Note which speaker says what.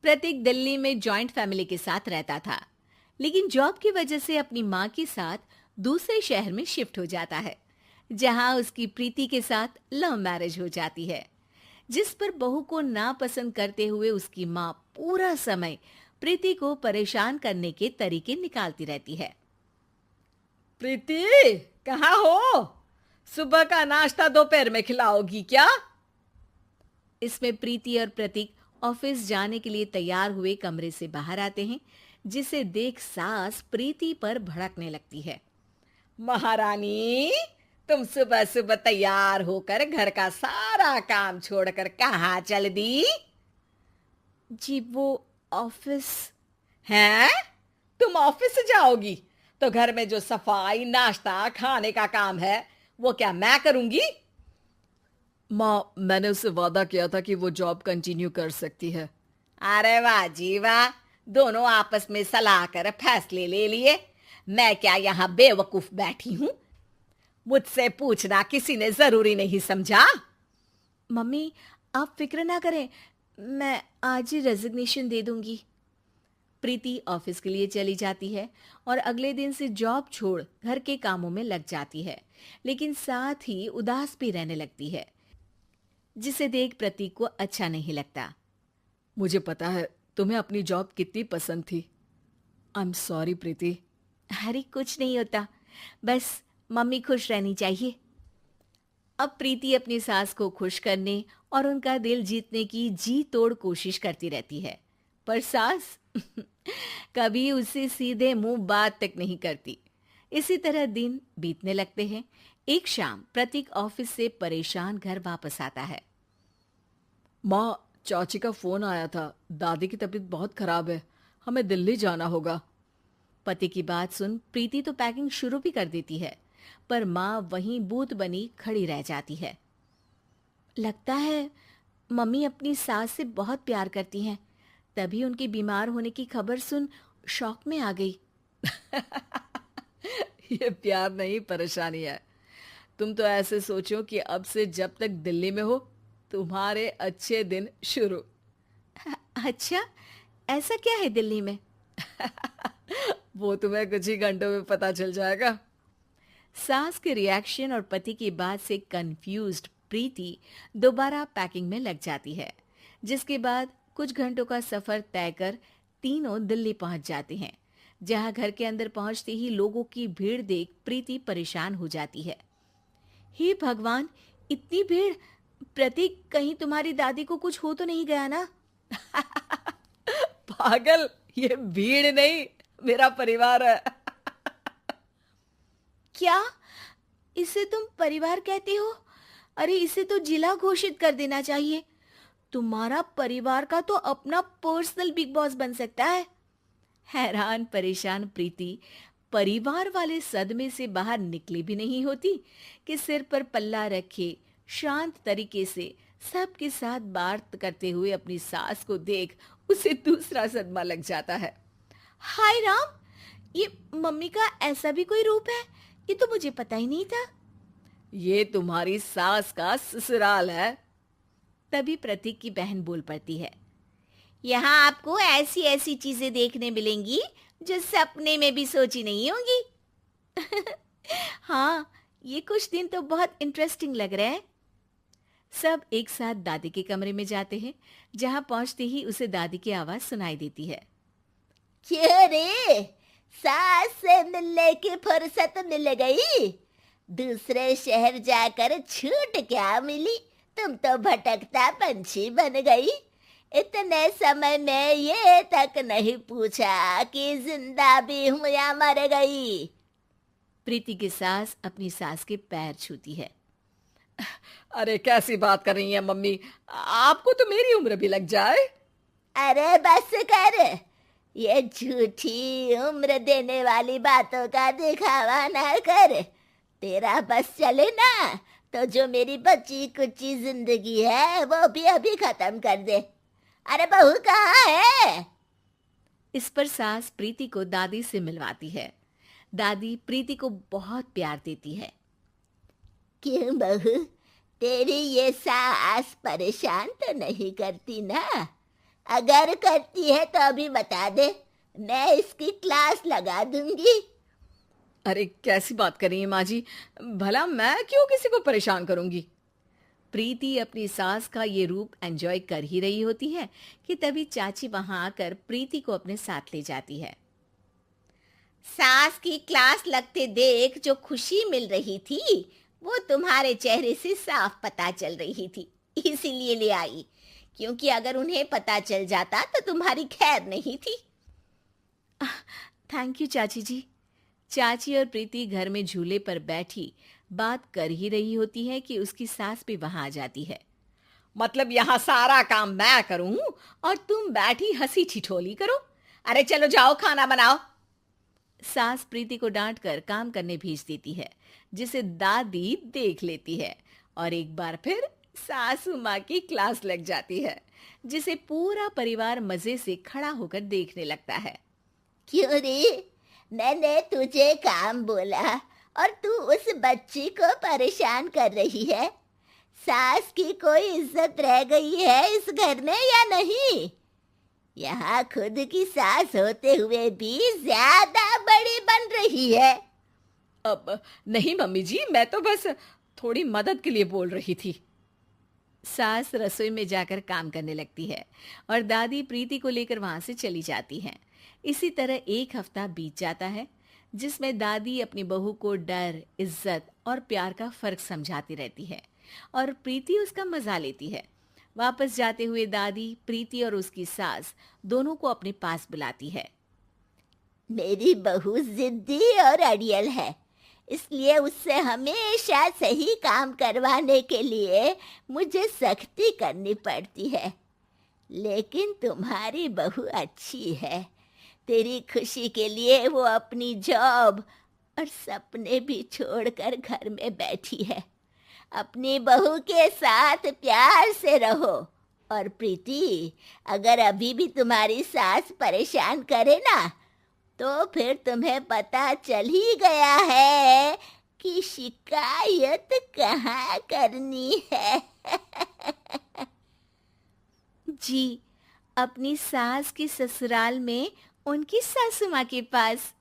Speaker 1: प्रतीक दिल्ली में joint family के साथ रहता था, लेकिन जॉब की वजह से अपनी माँ के साथ दूसरे शहर में शिफ्ट हो जाता है, जहाँ उसकी प्रीति के साथ लव मैरिज हो जाती है, जिस पर बहू को नापसंद करते हुए उसकी माँ पूरा समय प्रीति को परेशान करने के तरीके निकालती रहती है।
Speaker 2: प्रीति, कहाँ हो? सुबह का नाश्ता दोपहर में खिलाओगी क्या?
Speaker 1: इसमें प्रीति और प्रतीक ऑफिस जाने के लिए तैयार हुए कमरे से बाहर आते हैं, जिसे देख सास प्रीति पर भड़कने लगती है।
Speaker 2: महारानी, तुम सुबह सुबह तैयार होकर घर का सारा काम छोड़कर कहाँ चल दी?
Speaker 1: जी वो ऑफिस।
Speaker 2: हैं? तुम ऑफिस जाओगी तो घर में जो सफाई, नाश्ता, खाने का काम है वो क्या मैं करूंगी?
Speaker 3: माँ, मैंने उससे वादा किया था कि वो जॉब कंटिन्यू कर सकती है।
Speaker 2: अरे वाह जी वाह, दोनों आपस में सलाह कर फैसले ले लिए। मैं क्या यहाँ बेवकूफ बैठी हूँ? मुझसे पूछना किसी ने जरूरी नहीं समझा?
Speaker 1: मम्मी, आप फिक्र ना करें, मैं आज ही रेजिग्नेशन दे दूंगी। प्रीति ऑफिस के लिए चली जाती है और अगले दिन से जॉब छोड़ घर के कामों में लग जाती है, लेकिन साथ ही उदास भी रहने लगती है, जिसे देख प्रतीक को अच्छा नहीं लगता।
Speaker 3: मुझे पता है तुम्हें अपनी जॉब कितनी पसंद थी। आई एम सॉरी प्रीति।
Speaker 1: अरे कुछ नहीं होता, बस मम्मी खुश रहनी चाहिए। अब प्रीति अपनी सास को खुश करने और उनका दिल जीतने की जी तोड़ कोशिश करती रहती है, पर सास कभी उससे सीधे मुंह बात तक नहीं करती। इसी तरह दिन बीतने लगते हैं। एक शाम प्रतीक ऑफिस से परेशान घर वापस आता है।
Speaker 3: माँ, चाची का फोन आया था। दादी की तबीयत बहुत खराब है, हमें दिल्ली जाना होगा।
Speaker 1: पति की बात सुन प्रीति तो पैकिंग शुरू भी कर देती है, पर माँ वहीं बूत बनी खड़ी रह जाती है। लगता है मम्मी अपनी सास से बहुत प्यार करती हैं, तभी उनके बीमार होने की खबर सुन शॉक में आ गई।
Speaker 3: ये प्यार नहीं, परेशानी है। तुम तो ऐसे सोचो कि अब से जब तक दिल्ली में हो तुम्हारे अच्छे दिन शुरू।
Speaker 1: अच्छा, ऐसा क्या है दिल्ली में?
Speaker 3: वो तुम्हें कुछ ही घंटों में पता चल जाएगा।
Speaker 1: सास के रिएक्शन और पति की बात से कंफ्यूज्ड प्रीति दोबारा पैकिंग में लग जाती है, जिसके बाद कुछ घंटों का सफर तय कर तीनों दिल्ली पहुंच जाते हैं, जहां घर के अंदर पहुंचते ही लोगों की भीड़ देख प्रीति परेशान हो जाती है। हे भगवान, इतनी भीड़! प्रतीक, कहीं तुम्हारी दादी को कुछ हो तो नहीं गया ना?
Speaker 2: पागल, ये भीड़ नहीं, मेरा परिवार है।
Speaker 1: क्या? इसे तुम परिवार कहते हो? अरे इसे तो जिला घोषित कर देना चाहिए। तुम्हारा परिवार का तो अपना पर्सनल बिग बॉस बन सकता है। हैरान परेशान प्रीति परिवार वाले सदमे से बाहर निकली भी नहीं होती कि सिर पर पल्ला रखे शांत तरीके से सबके साथ बात करते हुए अपनी सास को देख उसे दूसरा सदमा लग जाता है। हाय राम, ये मम्मी का ऐसा भी कोई रूप है? ये तो मुझे पता ही नहीं था।
Speaker 2: ये तुम्हारी सास का ससुराल है।
Speaker 1: तभी प्रतीक की बहन बोल पड़ती है। यहाँ आपको ऐसी ऐसी चीजें देखने मिलेंगी जो सपने में भी सोची नहीं होंगी। हाँ, ये कुछ दिन तो बहुत इंटरेस्टिंग लग रहे हैं। सब एक साथ दादी के कमरे में जाते हैं, जहां पहुंचते ही उसे दादी की आवाज सुनाई देती है।
Speaker 4: क्यों रे, सास से मिलने की फुर्सत मिल गई? दूसरे शहर जाकर छूट क्या मिली? तुम तो भटकता पंछी बन गई। इतने समय में ये तक नहीं पूछा कि जिंदा भी हूं या मर गई।
Speaker 1: प्रीति की सास अपनी सास के पैर छूती है।
Speaker 2: अरे कैसी बात कर रही है मम्मी, आपको तो मेरी उम्र भी लग जाए।
Speaker 4: अरे बस कर, ये झूठी उम्र देने वाली बातों का दिखावा ना कर। तेरा बस चले ना तो जो मेरी बची कुची जिंदगी है वो भी अभी खत्म कर दे। अरे बहू कहाँ है?
Speaker 1: इस पर सास प्रीति को दादी से मिलवाती है। दादी प्रीति को बहुत प्यार देती है।
Speaker 4: क्यों बहू, तेरी ये सास परेशान तो नहीं करती ना? अगर करती है तो अभी बता दे, मैं इसकी क्लास लगा दूंगी।
Speaker 3: अरे कैसी बात कर रही हैं माँ जी, भला मैं क्यों किसी को परेशान करूंगी। प्रीति अपनी सास का ये रूप एंजॉय कर ही रही होती है कि तभी चाची वहां आकर प्रीति को अपने साथ ले जाती है।
Speaker 4: सास की क्लास लगते देख जो खुशी मिल रही थी वो तुम्हारे चेहरे से साफ पता चल रही थी, इसीलिए ले आई, क्योंकि अगर उन्हें पता चल जाता तो तुम्हारी खैर नहीं थी।
Speaker 1: थैंक यू चाची जी।
Speaker 3: चाची और प्रीति घर में झूले पर बैठी बात कर ही रही होती है कि उसकी सास भी वहां आ जाती है।
Speaker 2: मतलब यहाँ सारा काम मैं करूं और तुम बैठी हंसी ठिठोली करो? अरे चलो जाओ खाना बनाओ।
Speaker 3: सास प्रीति को डांट कर काम करने भेज देती है, जिसे दादी देख लेती है और एक बार फिर सासू माँ की क्लास लग जाती है, जिसे पूरा परिवार मजे से खड़ा होकर देखने लगता है।
Speaker 4: क्यों रे, मैंने तुझे काम बोला और तू उस बच्ची को परेशान कर रही है। सास की कोई इज्जत रह गई है इस घर में या नहीं? यहाँ खुद की सास होते हुए भी ज्यादा बड़ी बन रही है।
Speaker 3: अब नहीं मम्मी जी, मैं तो बस थोड़ी मदद के लिए बोल रही थी। सास रसोई में जाकर काम करने लगती है और दादी प्रीति को लेकर वहां से चली जाती हैं। इसी तरह एक हफ्ता बीत जाता है, जिसमें दादी अपनी बहू को डर, इज्जत और प्यार का फर्क समझाती रहती है और प्रीति उसका मजा लेती है। वापस जाते हुए दादी प्रीति और उसकी सास दोनों को अपने पास बुलाती है।
Speaker 4: मेरी बहू जिद्दी और अड़ियल है, इसलिए उससे हमेशा सही काम करवाने के लिए मुझे सख्ती करनी पड़ती है। लेकिन तुम्हारी बहू अच्छी है, तेरी खुशी के लिए वो अपनी जॉब और सपने भी छोड़कर घर में बैठी है। अपनी बहू के साथ प्यार से रहो। और प्रीति, अगर अभी भी तुम्हारी सास परेशान करे ना, तो फिर तुम्हें पता चल ही गया है कि शिकायत कहाँ करनी है।
Speaker 1: जी, अपनी सास की ससुराल में उनकी सासू माँ के पास।